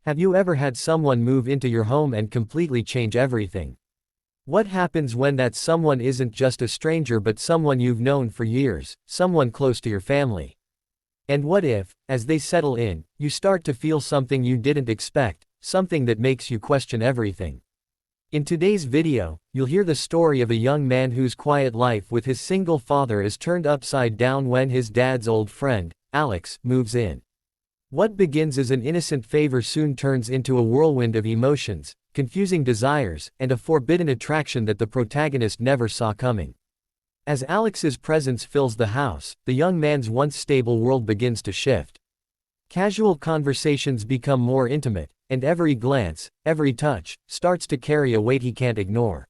Have you ever had someone move into your home and completely change everything? What happens when that someone isn't just a stranger but someone you've known for years, someone close to your family? And what if, as they settle in, you start to feel something you didn't expect, something that makes you question everything? In today's video, you'll hear the story of a young man whose quiet life with his single father is turned upside down when his dad's old friend, Alex, moves in. What begins as an innocent favor soon turns into a whirlwind of emotions, confusing desires, and a forbidden attraction that the protagonist never saw coming. As Alex's presence fills the house, the young man's once stable world begins to shift. Casual conversations become more intimate, and every glance, every touch, starts to carry a weight he can't ignore.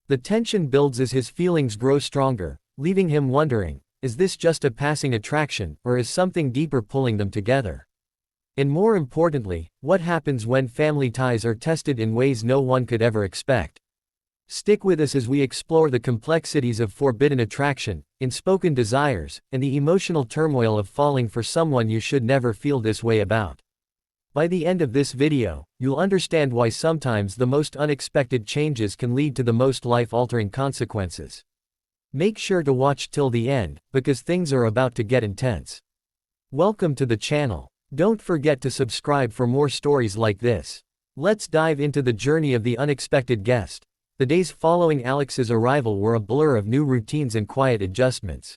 The tension builds as his feelings grow stronger, leaving him wondering, is this just a passing attraction, or is something deeper pulling them together? And more importantly, what happens when family ties are tested in ways no one could ever expect? Stick with us as we explore the complexities of forbidden attraction, unspoken desires, and the emotional turmoil of falling for someone you should never feel this way about. By the end of this video, you'll understand why sometimes the most unexpected changes can lead to the most life-altering consequences. Make sure to watch till the end, because things are about to get intense. Welcome to the channel. Don't forget to subscribe for more stories like this. Let's dive into the journey of the unexpected guest. The days following Alex's arrival were a blur of new routines and quiet adjustments.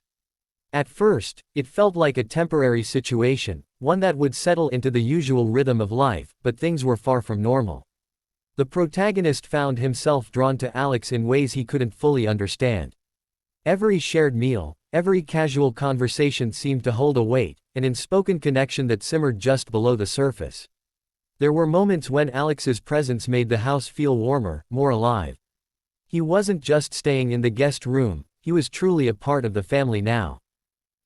At first, it felt like a temporary situation, one that would settle into the usual rhythm of life, but things were far from normal. The protagonist found himself drawn to Alex in ways he couldn't fully understand. Every shared meal, every casual conversation seemed to hold a weight, an unspoken connection that simmered just below the surface. There were moments when Alex's presence made the house feel warmer, more alive. He wasn't just staying in the guest room, he was truly a part of the family now.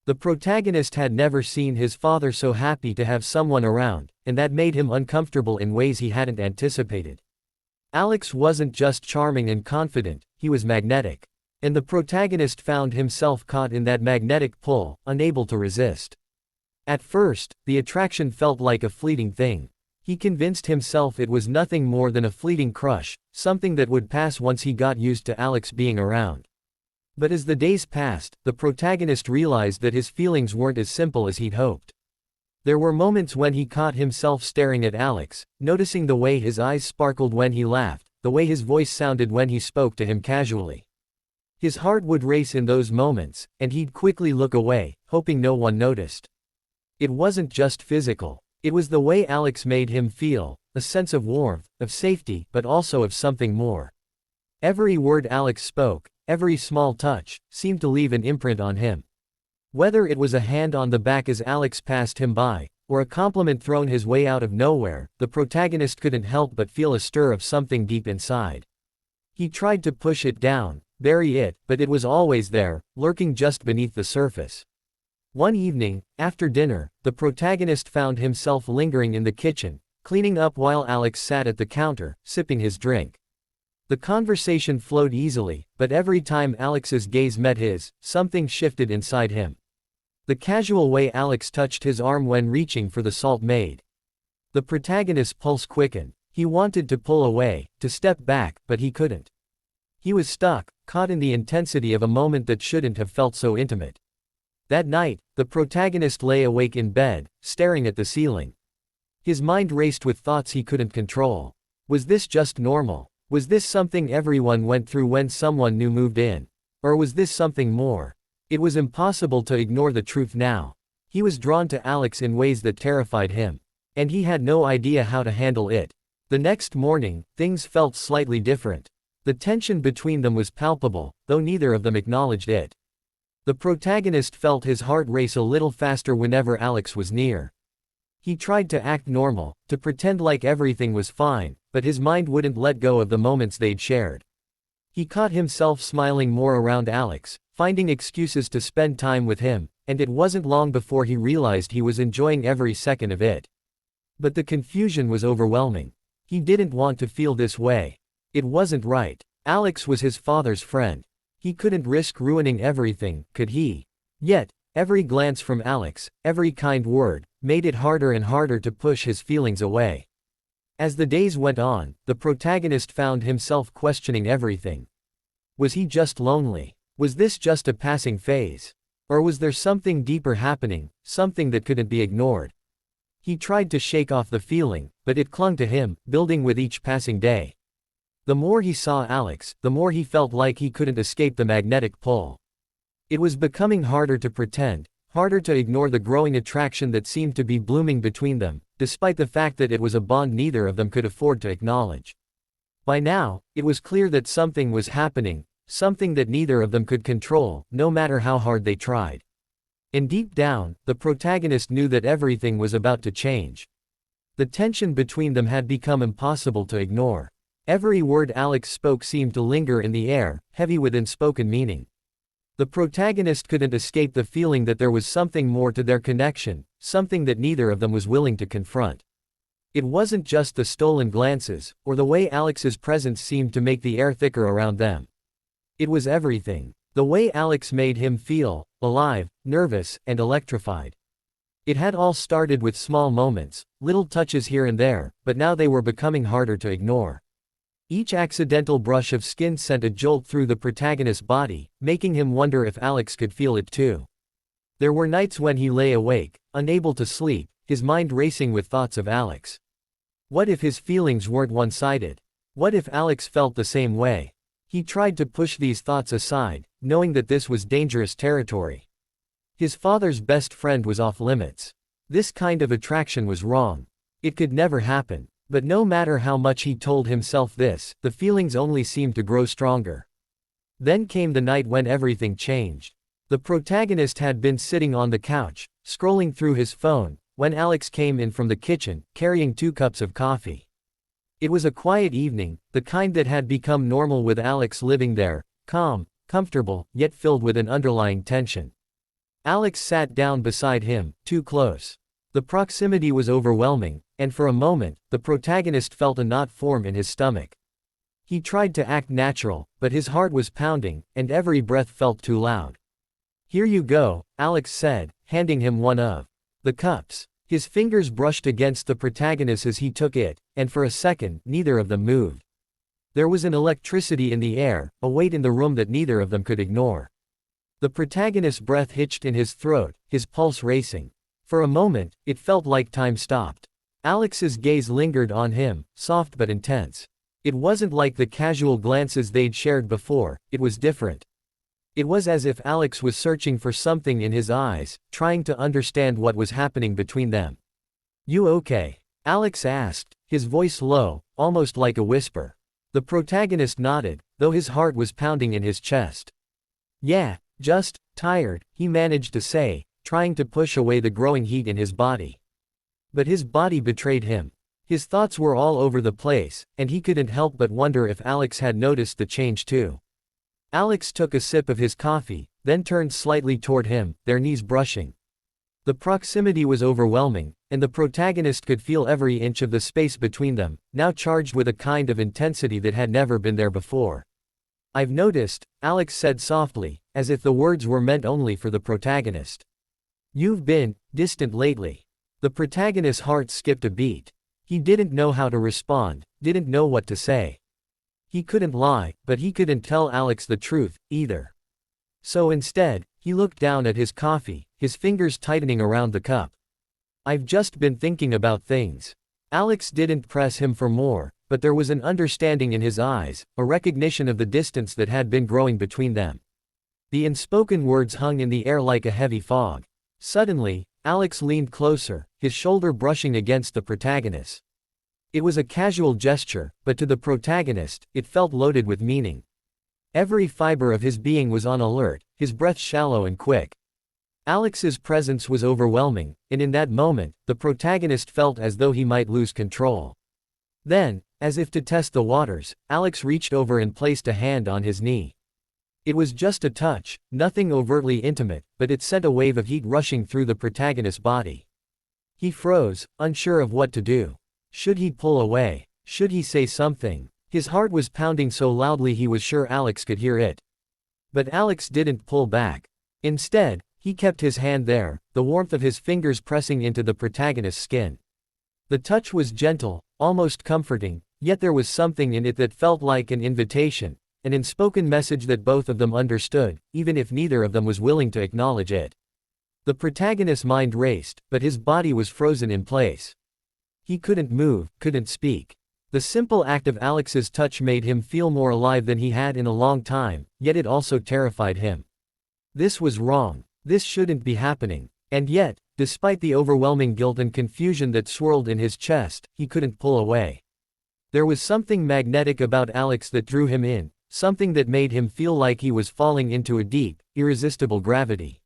The protagonist had never seen his father so happy to have someone around, and that made him uncomfortable in ways he hadn't anticipated. Alex wasn't just charming and confident, he was magnetic. And the protagonist found himself caught in that magnetic pull, unable to resist. At first, the attraction felt like a fleeting thing. He convinced himself it was nothing more than a fleeting crush, something that would pass once he got used to Alex being around. But as the days passed, the protagonist realized that his feelings weren't as simple as he'd hoped. There were moments when he caught himself staring at Alex, noticing the way his eyes sparkled when he laughed, the way his voice sounded when he spoke to him casually. His heart would race in those moments, and he'd quickly look away, hoping no one noticed. It wasn't just physical. It was the way Alex made him feel, a sense of warmth, of safety, but also of something more. Every word Alex spoke, every small touch, seemed to leave an imprint on him. Whether it was a hand on the back as Alex passed him by, or a compliment thrown his way out of nowhere, the protagonist couldn't help but feel a stir of something deep inside. He tried to push it down, bury it, but it was always there, lurking just beneath the surface. One evening, after dinner, the protagonist found himself lingering in the kitchen, cleaning up while Alex sat at the counter, sipping his drink. The conversation flowed easily, but every time Alex's gaze met his, something shifted inside him. The casual way Alex touched his arm when reaching for the salt made the protagonist's pulse quicken. He wanted to pull away, to step back, but he couldn't. He was stuck, caught in the intensity of a moment that shouldn't have felt so intimate. That night, the protagonist lay awake in bed, staring at the ceiling. His mind raced with thoughts he couldn't control. Was this just normal? Was this something everyone went through when someone new moved in? Or was this something more? It was impossible to ignore the truth now. He was drawn to Alex in ways that terrified him. And he had no idea how to handle it. The next morning, things felt slightly different. The tension between them was palpable, though neither of them acknowledged it. The protagonist felt his heart race a little faster whenever Alex was near. He tried to act normal, to pretend like everything was fine, but his mind wouldn't let go of the moments they'd shared. He caught himself smiling more around Alex, finding excuses to spend time with him, and it wasn't long before he realized he was enjoying every second of it. But the confusion was overwhelming. He didn't want to feel this way. It wasn't right. Alex was his father's friend. He couldn't risk ruining everything, could he? Yet, every glance from Alex, every kind word, made it harder and harder to push his feelings away. As the days went on, the protagonist found himself questioning everything. Was he just lonely? Was this just a passing phase? Or was there something deeper happening, something that couldn't be ignored? He tried to shake off the feeling, but it clung to him, building with each passing day. The more he saw Alex, the more he felt like he couldn't escape the magnetic pull. It was becoming harder to pretend, harder to ignore the growing attraction that seemed to be blooming between them, despite the fact that it was a bond neither of them could afford to acknowledge. By now, it was clear that something was happening, something that neither of them could control, no matter how hard they tried. And deep down, the protagonist knew that everything was about to change. The tension between them had become impossible to ignore. Every word Alex spoke seemed to linger in the air, heavy with unspoken meaning. The protagonist couldn't escape the feeling that there was something more to their connection, something that neither of them was willing to confront. It wasn't just the stolen glances, or the way Alex's presence seemed to make the air thicker around them. It was everything. The way Alex made him feel, alive, nervous, and electrified. It had all started with small moments, little touches here and there, but now they were becoming harder to ignore. Each accidental brush of skin sent a jolt through the protagonist's body, making him wonder if Alex could feel it too. There were nights when he lay awake, unable to sleep, his mind racing with thoughts of Alex. What if his feelings weren't one-sided? What if Alex felt the same way? He tried to push these thoughts aside, knowing that this was dangerous territory. His father's best friend was off limits. This kind of attraction was wrong. It could never happen. But no matter how much he told himself this, the feelings only seemed to grow stronger. Then came the night when everything changed. The protagonist had been sitting on the couch, scrolling through his phone, when Alex came in from the kitchen, carrying 2 cups of coffee. It was a quiet evening, the kind that had become normal with Alex living there, calm, comfortable, yet filled with an underlying tension. Alex sat down beside him, too close. The proximity was overwhelming, and for a moment, the protagonist felt a knot form in his stomach. He tried to act natural, but his heart was pounding, and every breath felt too loud. "Here you go," Alex said, handing him one of the cups. His fingers brushed against the protagonist as he took it, and for a second, neither of them moved. There was an electricity in the air, a weight in the room that neither of them could ignore. The protagonist's breath hitched in his throat, his pulse racing. For a moment, it felt like time stopped. Alex's gaze lingered on him, soft but intense. It wasn't like the casual glances they'd shared before, it was different. It was as if Alex was searching for something in his eyes, trying to understand what was happening between them. "You okay?" Alex asked, his voice low, almost like a whisper. The protagonist nodded, though his heart was pounding in his chest. "Yeah, just tired," he managed to say, trying to push away the growing heat in his body. But his body betrayed him. His thoughts were all over the place, and he couldn't help but wonder if Alex had noticed the change too. Alex took a sip of his coffee, then turned slightly toward him, their knees brushing. The proximity was overwhelming, and the protagonist could feel every inch of the space between them, now charged with a kind of intensity that had never been there before. "I've noticed," Alex said softly, as if the words were meant only for the protagonist. "You've been distant lately." The protagonist's heart skipped a beat. He didn't know how to respond, didn't know what to say. He couldn't lie, but he couldn't tell Alex the truth, either. So instead, he looked down at his coffee, his fingers tightening around the cup. "I've just been thinking about things." Alex didn't press him for more, but there was an understanding in his eyes, a recognition of the distance that had been growing between them. The unspoken words hung in the air like a heavy fog. Suddenly, Alex leaned closer, his shoulder brushing against the protagonist. It was a casual gesture, but to the protagonist, it felt loaded with meaning. Every fiber of his being was on alert, his breath shallow and quick. Alex's presence was overwhelming, and in that moment, the protagonist felt as though he might lose control. Then, as if to test the waters, Alex reached over and placed a hand on his knee. It was just a touch, nothing overtly intimate, but it sent a wave of heat rushing through the protagonist's body. He froze, unsure of what to do. Should he pull away? Should he say something? His heart was pounding so loudly he was sure Alex could hear it. But Alex didn't pull back. Instead, he kept his hand there, the warmth of his fingers pressing into the protagonist's skin. The touch was gentle, almost comforting, yet there was something in it that felt like an invitation, an unspoken message that both of them understood, even if neither of them was willing to acknowledge it. The protagonist's mind raced, but his body was frozen in place. He couldn't move, couldn't speak. The simple act of Alex's touch made him feel more alive than he had in a long time, yet it also terrified him. This was wrong. This shouldn't be happening. And yet, despite the overwhelming guilt and confusion that swirled in his chest, he couldn't pull away. There was something magnetic about Alex that drew him in, something that made him feel like he was falling into a deep, irresistible gravity.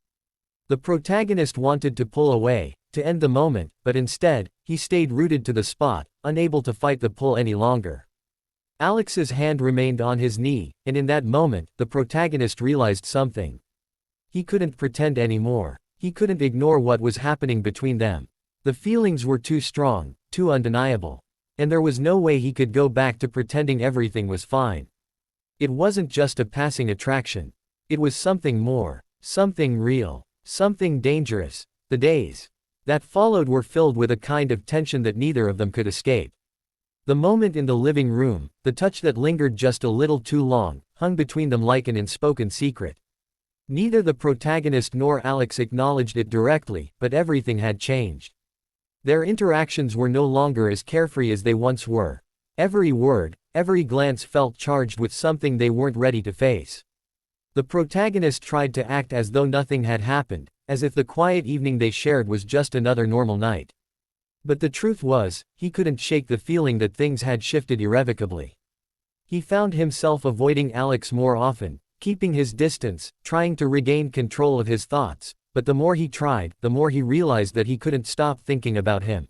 The protagonist wanted to pull away, to end the moment, but instead, he stayed rooted to the spot, unable to fight the pull any longer. Alex's hand remained on his knee, and in that moment, the protagonist realized something. He couldn't pretend anymore. He couldn't ignore what was happening between them. The feelings were too strong, too undeniable. And there was no way he could go back to pretending everything was fine. It wasn't just a passing attraction. It was something more, something real, something dangerous. The days that followed were filled with a kind of tension that neither of them could escape. The moment in the living room, the touch that lingered just a little too long, hung between them like an unspoken secret. Neither the protagonist nor Alex acknowledged it directly, but everything had changed. Their interactions were no longer as carefree as they once were. Every word, every glance felt charged with something they weren't ready to face. The protagonist tried to act as though nothing had happened, as if the quiet evening they shared was just another normal night. But the truth was, he couldn't shake the feeling that things had shifted irrevocably. He found himself avoiding Alex more often, keeping his distance, trying to regain control of his thoughts, but the more he tried, the more he realized that he couldn't stop thinking about him.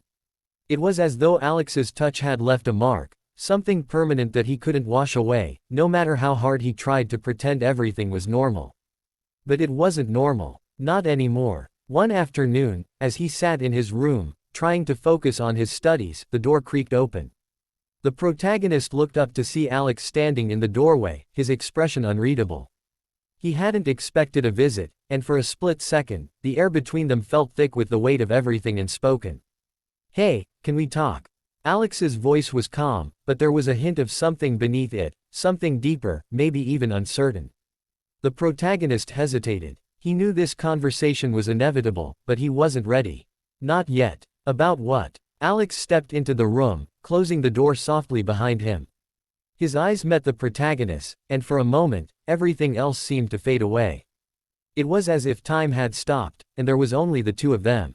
It was as though Alex's touch had left a mark, something permanent that he couldn't wash away, no matter how hard he tried to pretend everything was normal. But it wasn't normal. Not anymore. One afternoon, as he sat in his room, trying to focus on his studies, the door creaked open. The protagonist looked up to see Alex standing in the doorway, his expression unreadable. He hadn't expected a visit, and for a split second, the air between them felt thick with the weight of everything unspoken. "Hey, can we talk?" Alex's voice was calm, but there was a hint of something beneath it, something deeper, maybe even uncertain. The protagonist hesitated. He knew this conversation was inevitable, but he wasn't ready. Not yet. About what? Alex stepped into the room, closing the door softly behind him. His eyes met the protagonist's, and for a moment, everything else seemed to fade away. It was as if time had stopped, and there was only the two of them.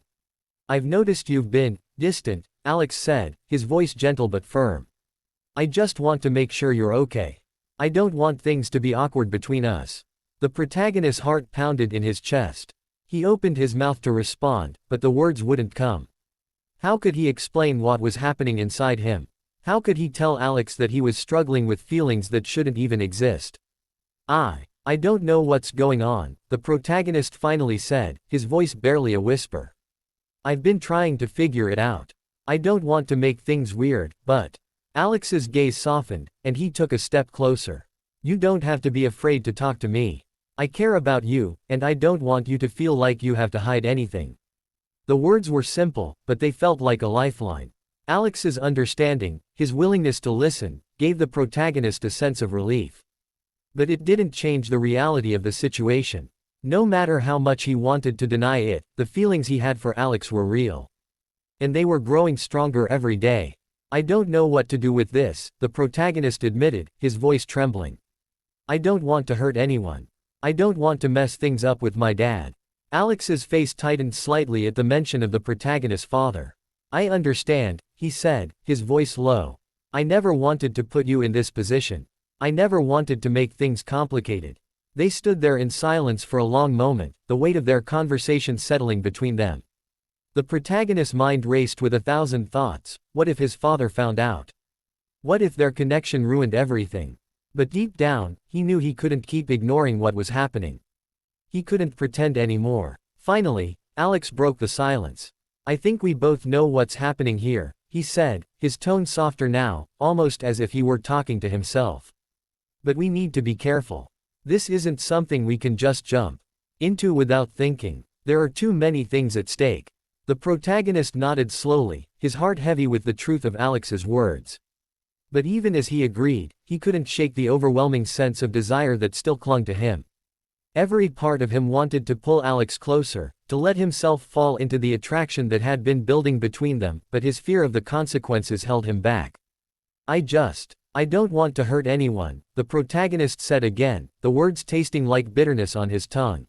"I've noticed you've been distant," Alex said, his voice gentle but firm. "I just want to make sure you're okay. I don't want things to be awkward between us." The protagonist's heart pounded in his chest. He opened his mouth to respond, but the words wouldn't come. How could he explain what was happening inside him? How could he tell Alex that he was struggling with feelings that shouldn't even exist? I don't know what's going on," the protagonist finally said, his voice barely a whisper. "I've been trying to figure it out. I don't want to make things weird, but..." Alex's gaze softened, and he took a step closer. "You don't have to be afraid to talk to me. I care about you, and I don't want you to feel like you have to hide anything." The words were simple, but they felt like a lifeline. Alex's understanding, his willingness to listen, gave the protagonist a sense of relief. But it didn't change the reality of the situation. No matter how much he wanted to deny it, the feelings he had for Alex were real. And they were growing stronger every day. "I don't know what to do with this," the protagonist admitted, his voice trembling. "I don't want to hurt anyone. I don't want to mess things up with my dad." Alex's face tightened slightly at the mention of the protagonist's father. "I understand," he said, his voice low. "I never wanted to put you in this position. I never wanted to make things complicated." They stood there in silence for a long moment, the weight of their conversation settling between them. The protagonist's mind raced with 1,000 thoughts. What if his father found out? What if their connection ruined everything? But deep down, he knew he couldn't keep ignoring what was happening. He couldn't pretend anymore. Finally, Alex broke the silence. "I think we both know what's happening here," he said, his tone softer now, almost as if he were talking to himself. "But we need to be careful. This isn't something we can just jump into without thinking. There are too many things at stake." The protagonist nodded slowly, his heart heavy with the truth of Alex's words. But even as he agreed, he couldn't shake the overwhelming sense of desire that still clung to him. Every part of him wanted to pull Alex closer, to let himself fall into the attraction that had been building between them, but his fear of the consequences held him back. I don't want to hurt anyone, the protagonist said again, the words tasting like bitterness on his tongue.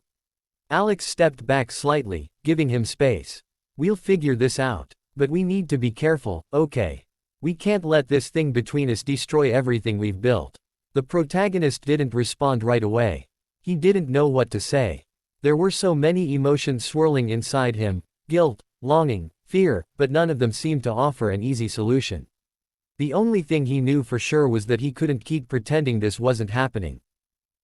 Alex stepped back slightly, giving him space. We'll figure this out. But we need to be careful, okay? We can't let this thing between us destroy everything we've built. The protagonist didn't respond right away. He didn't know what to say. There were so many emotions swirling inside him, guilt, longing, fear, but none of them seemed to offer an easy solution. The only thing he knew for sure was that he couldn't keep pretending this wasn't happening.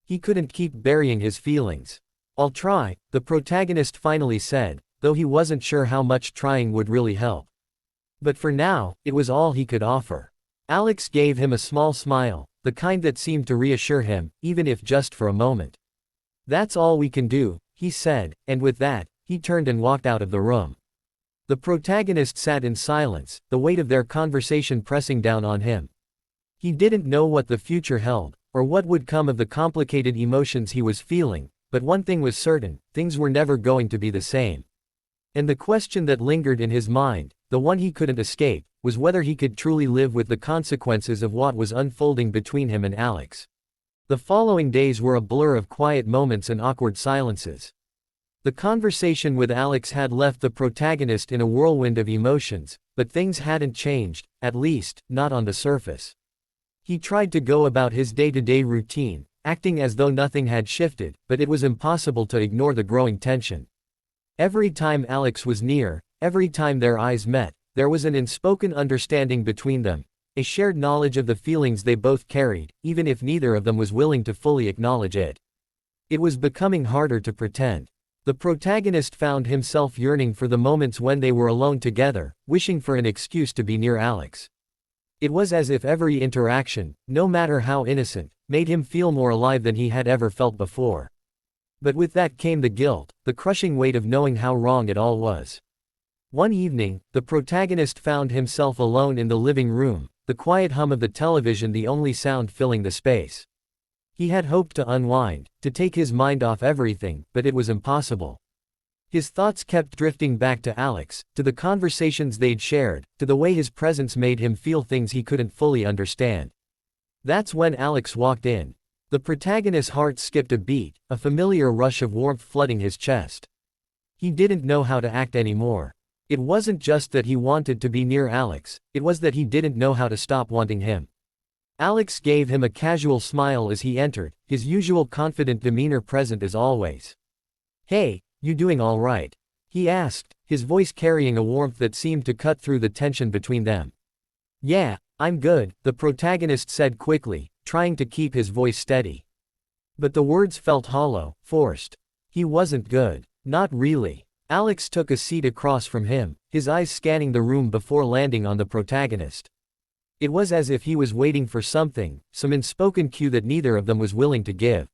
He couldn't keep burying his feelings. I'll try, the protagonist finally said, though he wasn't sure how much trying would really help. But for now, it was all he could offer. Alex gave him a small smile, the kind that seemed to reassure him, even if just for a moment. That's all we can do, he said, and with that, he turned and walked out of the room. The protagonist sat in silence, the weight of their conversation pressing down on him. He didn't know what the future held, or what would come of the complicated emotions he was feeling, but one thing was certain, things were never going to be the same. And the question that lingered in his mind, the one he couldn't escape, was whether he could truly live with the consequences of what was unfolding between him and Alex. The following days were a blur of quiet moments and awkward silences. The conversation with Alex had left the protagonist in a whirlwind of emotions, but things hadn't changed, at least, not on the surface. He tried to go about his day-to-day routine, acting as though nothing had shifted, but it was impossible to ignore the growing tension. Every time Alex was near, every time their eyes met, there was an unspoken understanding between them, a shared knowledge of the feelings they both carried, even if neither of them was willing to fully acknowledge it. It was becoming harder to pretend. The protagonist found himself yearning for the moments when they were alone together, wishing for an excuse to be near Alex. It was as if every interaction, no matter how innocent, made him feel more alive than he had ever felt before. But with that came the guilt, the crushing weight of knowing how wrong it all was. One evening, the protagonist found himself alone in the living room, the quiet hum of the television the only sound filling the space. He had hoped to unwind, to take his mind off everything, but it was impossible. His thoughts kept drifting back to Alex, to the conversations they'd shared, to the way his presence made him feel things he couldn't fully understand. That's when Alex walked in. The protagonist's heart skipped a beat, a familiar rush of warmth flooding his chest. He didn't know how to act anymore. It wasn't just that he wanted to be near Alex, it was that he didn't know how to stop wanting him. Alex gave him a casual smile as he entered, his usual confident demeanor present as always. "Hey, you doing all right?" he asked, his voice carrying a warmth that seemed to cut through the tension between them. "Yeah, I'm good," the protagonist said quickly, trying to keep his voice steady. But the words felt hollow, forced. He wasn't good. Not really. Alex took a seat across from him, his eyes scanning the room before landing on the protagonist. It was as if he was waiting for something, some unspoken cue that neither of them was willing to give.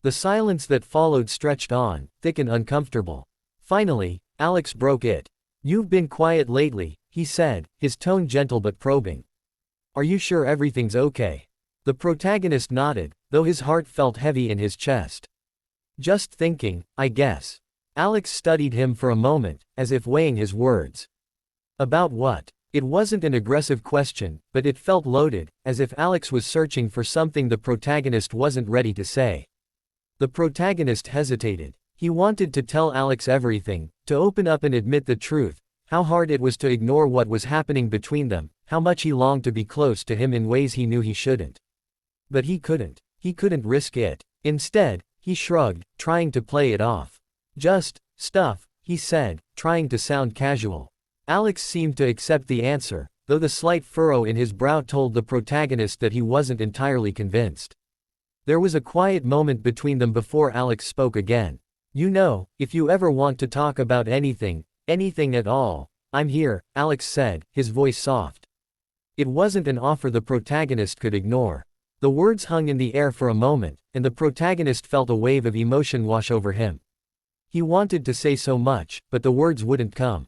The silence that followed stretched on, thick and uncomfortable. Finally, Alex broke it. "You've been quiet lately," he said, his tone gentle but probing. "Are you sure everything's okay?" The protagonist nodded, though his heart felt heavy in his chest. "Just thinking, I guess." Alex studied him for a moment, as if weighing his words. About what? It wasn't an aggressive question, but it felt loaded, as if Alex was searching for something the protagonist wasn't ready to say. The protagonist hesitated. He wanted to tell Alex everything, to open up and admit the truth, how hard it was to ignore what was happening between them, how much he longed to be close to him in ways he knew he shouldn't. But he couldn't. He couldn't risk it. Instead, he shrugged, trying to play it off. "Just stuff," he said, trying to sound casual. Alex seemed to accept the answer, though the slight furrow in his brow told the protagonist that he wasn't entirely convinced. There was a quiet moment between them before Alex spoke again. "You know, if you ever want to talk about anything at all, I'm here," Alex said, his voice soft. It wasn't an offer the protagonist could ignore. The words hung in the air for a moment, and the protagonist felt a wave of emotion wash over him. He wanted to say so much, but the words wouldn't come.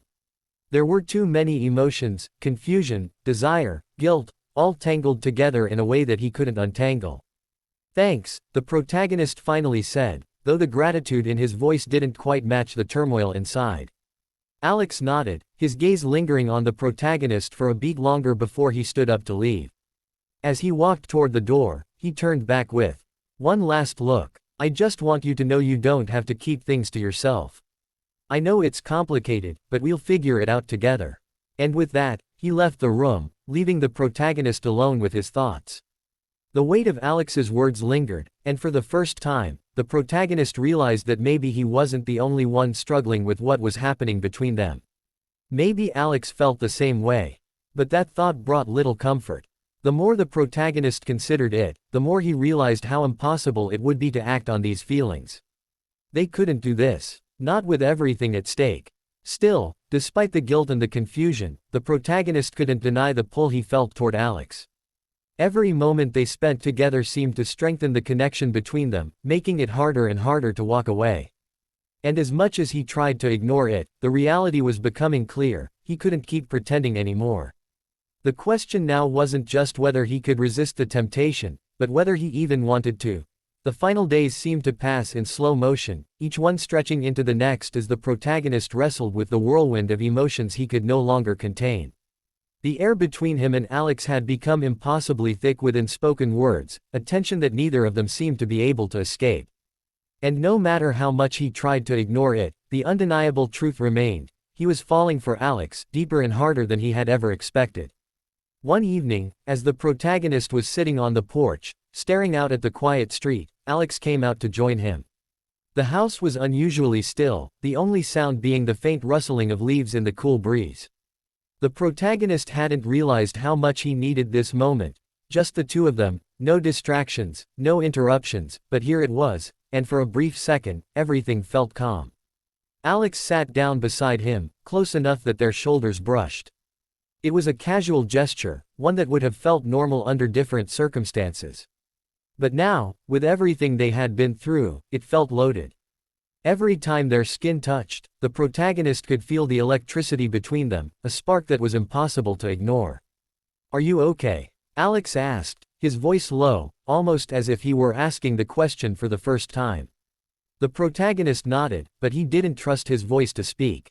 There were too many emotions, confusion, desire, guilt, all tangled together in a way that he couldn't untangle. Thanks, the protagonist finally said, though the gratitude in his voice didn't quite match the turmoil inside. Alex nodded, his gaze lingering on the protagonist for a beat longer before he stood up to leave. As he walked toward the door, he turned back with one last look. I just want you to know you don't have to keep things to yourself. I know it's complicated, but we'll figure it out together. And with that, he left the room, leaving the protagonist alone with his thoughts. The weight of Alex's words lingered, and for the first time, the protagonist realized that maybe he wasn't the only one struggling with what was happening between them. Maybe Alex felt the same way. But that thought brought little comfort. The more the protagonist considered it, the more he realized how impossible it would be to act on these feelings. They couldn't do this. Not with everything at stake. Still, despite the guilt and the confusion, the protagonist couldn't deny the pull he felt toward Alex. Every moment they spent together seemed to strengthen the connection between them, making it harder and harder to walk away. And as much as he tried to ignore it, the reality was becoming clear: he couldn't keep pretending anymore. The question now wasn't just whether he could resist the temptation, but whether he even wanted to. The final days seemed to pass in slow motion, each one stretching into the next as the protagonist wrestled with the whirlwind of emotions he could no longer contain. The air between him and Alex had become impossibly thick with unspoken words, a tension that neither of them seemed to be able to escape. And no matter how much he tried to ignore it, the undeniable truth remained: he was falling for Alex, deeper and harder than he had ever expected. One evening, as the protagonist was sitting on the porch, staring out at the quiet street, Alex came out to join him. The house was unusually still, the only sound being the faint rustling of leaves in the cool breeze. The protagonist hadn't realized how much he needed this moment, just the two of them, no distractions, no interruptions, but here it was, and for a brief second, everything felt calm. Alex sat down beside him, close enough that their shoulders brushed. It was a casual gesture, one that would have felt normal under different circumstances. But now, with everything they had been through, it felt loaded. Every time their skin touched, the protagonist could feel the electricity between them, a spark that was impossible to ignore. "Are you okay?" Alex asked, his voice low, almost as if he were asking the question for the first time. The protagonist nodded, but he didn't trust his voice to speak.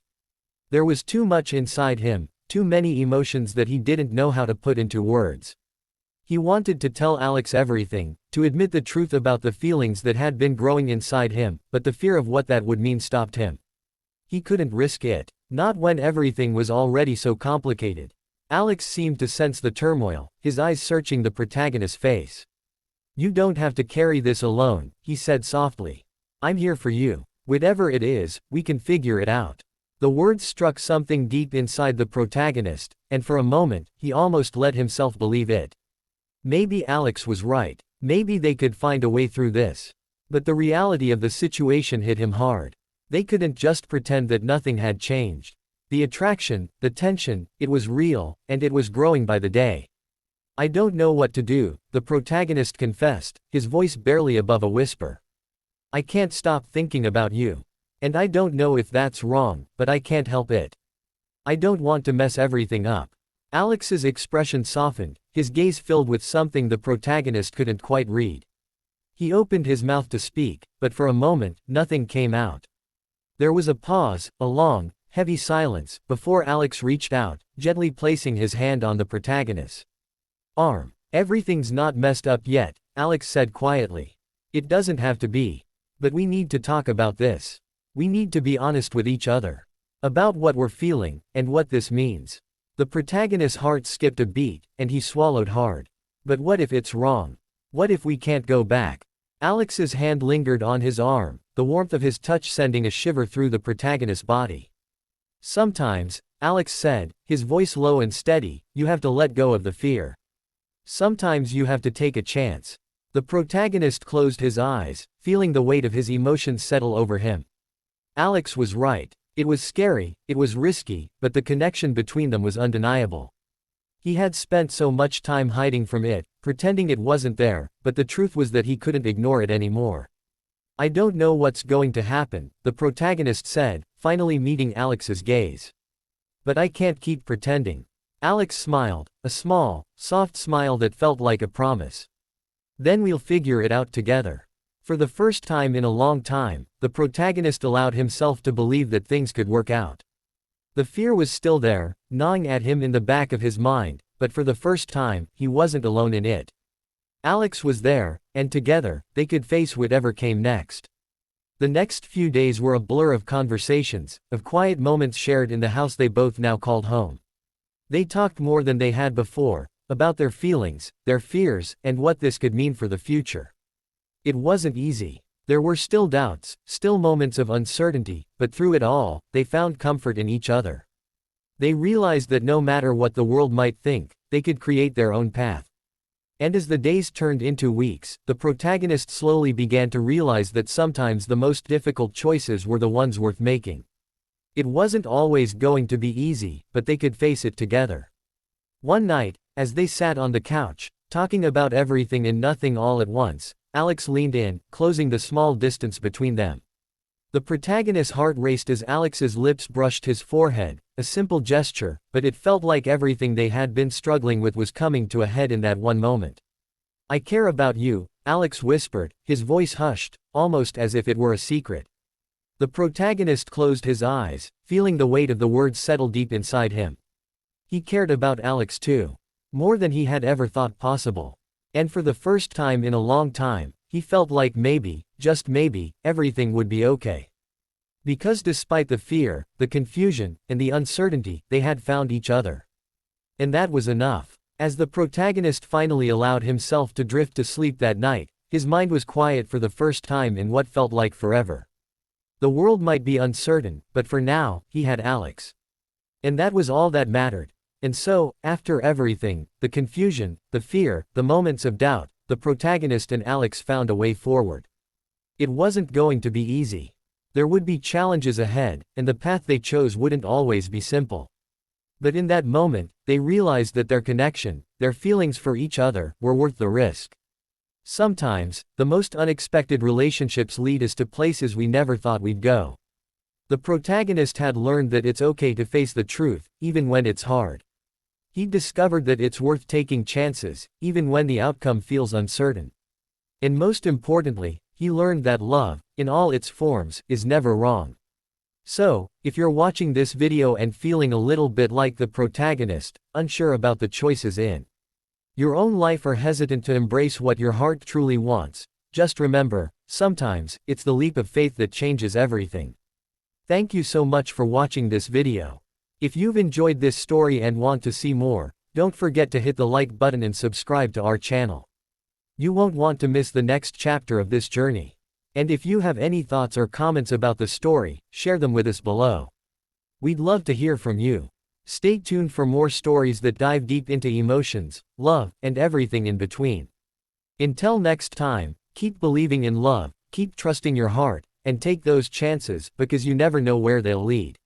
There was too much inside him, too many emotions that he didn't know how to put into words. He wanted to tell Alex everything, to admit the truth about the feelings that had been growing inside him, but the fear of what that would mean stopped him. He couldn't risk it, not when everything was already so complicated. Alex seemed to sense the turmoil, his eyes searching the protagonist's face. "You don't have to carry this alone," he said softly. "I'm here for you. Whatever it is, we can figure it out." The words struck something deep inside the protagonist, and for a moment, he almost let himself believe it. Maybe Alex was right. Maybe they could find a way through this. But the reality of the situation hit him hard. They couldn't just pretend that nothing had changed. The attraction, the tension, it was real, and it was growing by the day. "I don't know what to do," the protagonist confessed, his voice barely above a whisper. "I can't stop thinking about you. And I don't know if that's wrong, but I can't help it. I don't want to mess everything up." Alex's expression softened, his gaze filled with something the protagonist couldn't quite read. He opened his mouth to speak, but for a moment, nothing came out. There was a pause, a long, heavy silence, before Alex reached out, gently placing his hand on the protagonist's arm. "Everything's not messed up yet," Alex said quietly. "It doesn't have to be. But we need to talk about this. We need to be honest with each other. About what we're feeling, and what this means." The protagonist's heart skipped a beat, and he swallowed hard. "But what if it's wrong? What if we can't go back?" Alex's hand lingered on his arm, the warmth of his touch sending a shiver through the protagonist's body. "Sometimes," Alex said, his voice low and steady, "you have to let go of the fear. Sometimes you have to take a chance." The protagonist closed his eyes, feeling the weight of his emotions settle over him. Alex was right. It was scary, it was risky, but the connection between them was undeniable. He had spent so much time hiding from it, pretending it wasn't there, but the truth was that he couldn't ignore it anymore. "I don't know what's going to happen," the protagonist said, finally meeting Alex's gaze. But I can't keep pretending. Alex smiled, a small, soft smile that felt like a promise. Then we'll figure it out together. For the first time in a long time, the protagonist allowed himself to believe that things could work out. The fear was still there, gnawing at him in the back of his mind, but for the first time, he wasn't alone in it. Alex was there, and together, they could face whatever came next. The next few days were a blur of conversations, of quiet moments shared in the house they both now called home. They talked more than they had before, about their feelings, their fears, and what this could mean for the future. It wasn't easy. There were still doubts, still moments of uncertainty, but through it all, they found comfort in each other. They realized that no matter what the world might think, they could create their own path. And as the days turned into weeks, the protagonist slowly began to realize that sometimes the most difficult choices were the ones worth making. It wasn't always going to be easy, but they could face it together. One night, as they sat on the couch, talking about everything and nothing all at once, Alex leaned in, closing the small distance between them. The protagonist's heart raced as Alex's lips brushed his forehead, a simple gesture, but it felt like everything they had been struggling with was coming to a head in that one moment. "I care about you," Alex whispered, his voice hushed, almost as if it were a secret. The protagonist closed his eyes, feeling the weight of the words settle deep inside him. He cared about Alex too. More than he had ever thought possible. And for the first time in a long time, he felt like maybe, just maybe, everything would be okay. Because despite the fear, the confusion, and the uncertainty, they had found each other. And that was enough. As the protagonist finally allowed himself to drift to sleep that night, his mind was quiet for the first time in what felt like forever. The world might be uncertain, but for now, he had Alex. And that was all that mattered. And so, after everything, the confusion, the fear, the moments of doubt, the protagonist and Alex found a way forward. It wasn't going to be easy. There would be challenges ahead, and the path they chose wouldn't always be simple. But in that moment, they realized that their connection, their feelings for each other, were worth the risk. Sometimes, the most unexpected relationships lead us to places we never thought we'd go. The protagonist had learned that it's okay to face the truth, even when it's hard. He discovered that it's worth taking chances, even when the outcome feels uncertain. And most importantly, he learned that love, in all its forms, is never wrong. So, if you're watching this video and feeling a little bit like the protagonist, unsure about the choices in your own life or hesitant to embrace what your heart truly wants, just remember, sometimes, it's the leap of faith that changes everything. Thank you so much for watching this video. If you've enjoyed this story and want to see more, don't forget to hit the like button and subscribe to our channel. You won't want to miss the next chapter of this journey. And if you have any thoughts or comments about the story, share them with us below. We'd love to hear from you. Stay tuned for more stories that dive deep into emotions, love, and everything in between. Until next time, keep believing in love, keep trusting your heart, and take those chances because you never know where they'll lead.